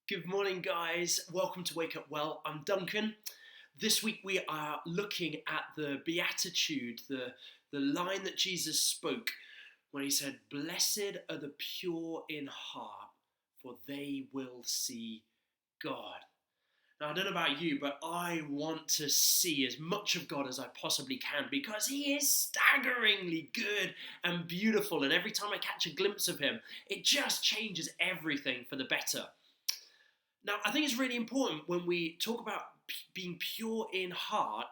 Good morning, guys. Welcome to Wake Up Well. I'm Duncan. This week we are looking at the Beatitude, the line that Jesus spoke when he said, "Blessed are the pure in heart, for they will see God." Now, I don't know about you, but I want to see as much of God as I possibly can because he is staggeringly good and beautiful. And every time I catch a glimpse of him, it just changes everything for the better. Now, I think it's really important when we talk about being pure in heart.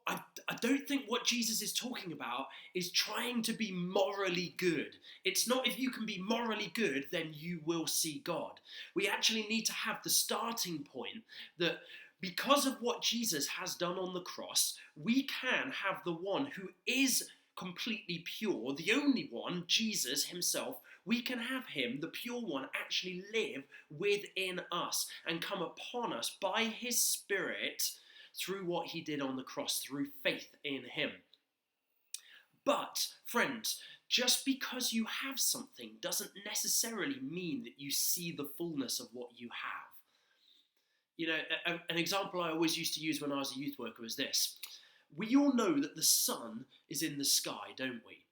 I don't think what Jesus is talking about is trying to be morally good. It's not if you can be morally good, then you will see God. We actually need to have the starting point that because of what Jesus has done on the cross, we can have the one who is completely pure, the only one, Jesus himself. We can have him, the pure one, actually live within us and come upon us by his Spirit through what he did on the cross, through faith in him. But, friends, just because you have something doesn't necessarily mean that you see the fullness of what you have. You know, an example I always used to use when I was a youth worker was this. We all know that the sun is in the sky, don't we?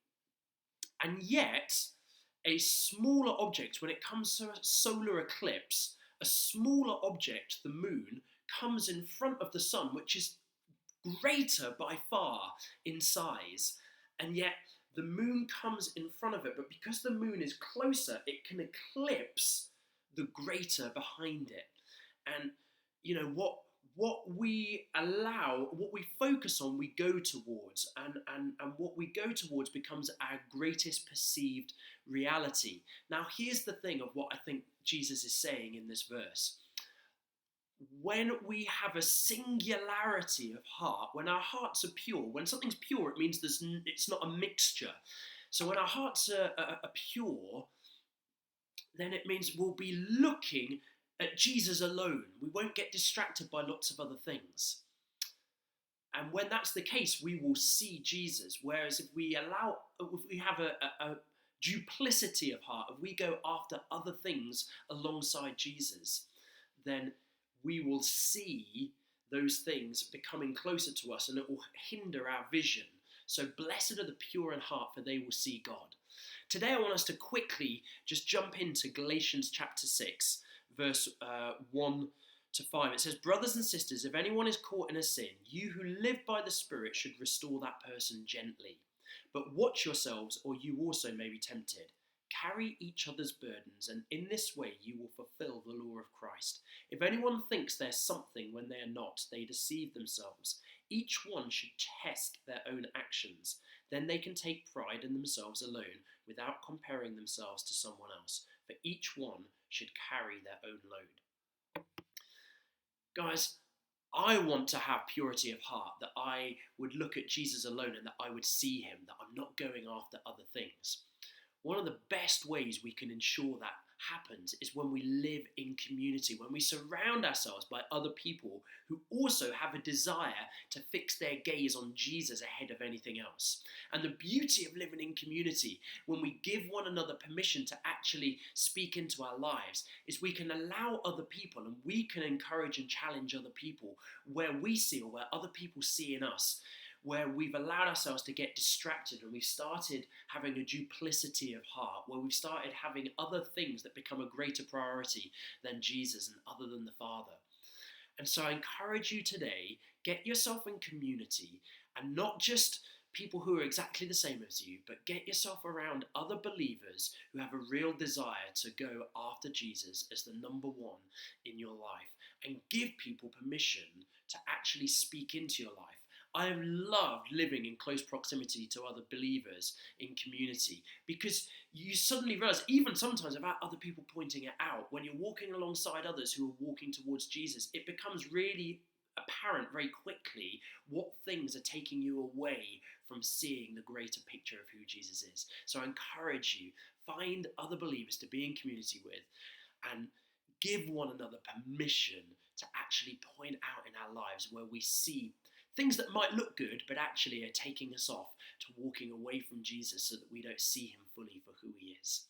And yet, a smaller object, when it comes to a solar eclipse, a smaller object, the moon, comes in front of the sun, which is greater by far in size. And yet, the moon comes in front of it, but because the moon is closer, it can eclipse the greater behind it. And, you know, what we allow, what we focus on, we go towards, and what we go towards becomes our greatest perceived reality. Now, here's the thing of what I think Jesus is saying in this verse. When we have a singularity of heart, when our hearts are pure, when something's pure, it means it's not a mixture. So when our hearts are pure, then it means we'll be looking at Jesus alone. We won't get distracted by lots of other things. And when that's the case, we will see Jesus. Whereas if we have a duplicity of heart, if we go after other things alongside Jesus, then we will see those things becoming closer to us and it will hinder our vision. So blessed are the pure in heart, for they will see God. Today I want us to quickly just jump into Galatians chapter 6, verse 1 to 5. It says, "Brothers and sisters, if anyone is caught in a sin, you who live by the Spirit should restore that person gently. But watch yourselves, or you also may be tempted. Carry each other's burdens, and in this way you will fulfill the law of Christ. If anyone thinks they're something when they are not, they deceive themselves. Each one should test their own actions. Then they can take pride in themselves alone, without comparing themselves to someone else. For each one should carry their own load." Guys, I want to have purity of heart, that I would look at Jesus alone and that I would see him, that I'm not going after other things. One of the best ways we can ensure that happens is when we live in community, when we surround ourselves by other people who also have a desire to fix their gaze on Jesus ahead of anything else. And the beauty of living in community, when we give one another permission to actually speak into our lives, is we can allow other people and we can encourage and challenge other people where we see or where other people see in us, where we've allowed ourselves to get distracted and we've started having a duplicity of heart, where we've started having other things that become a greater priority than Jesus and other than the Father. And so I encourage you today, get yourself in community, and not just people who are exactly the same as you, but get yourself around other believers who have a real desire to go after Jesus as the number one in your life, and give people permission to actually speak into your life. I have loved living in close proximity to other believers in community, because you suddenly realize, even sometimes without other people pointing it out, when you're walking alongside others who are walking towards Jesus, it becomes really apparent very quickly what things are taking you away from seeing the greater picture of who Jesus is. So I encourage you, find other believers to be in community with and give one another permission to actually point out in our lives where we see things that might look good, but actually are taking us off to walking away from Jesus so that we don't see him fully for who he is.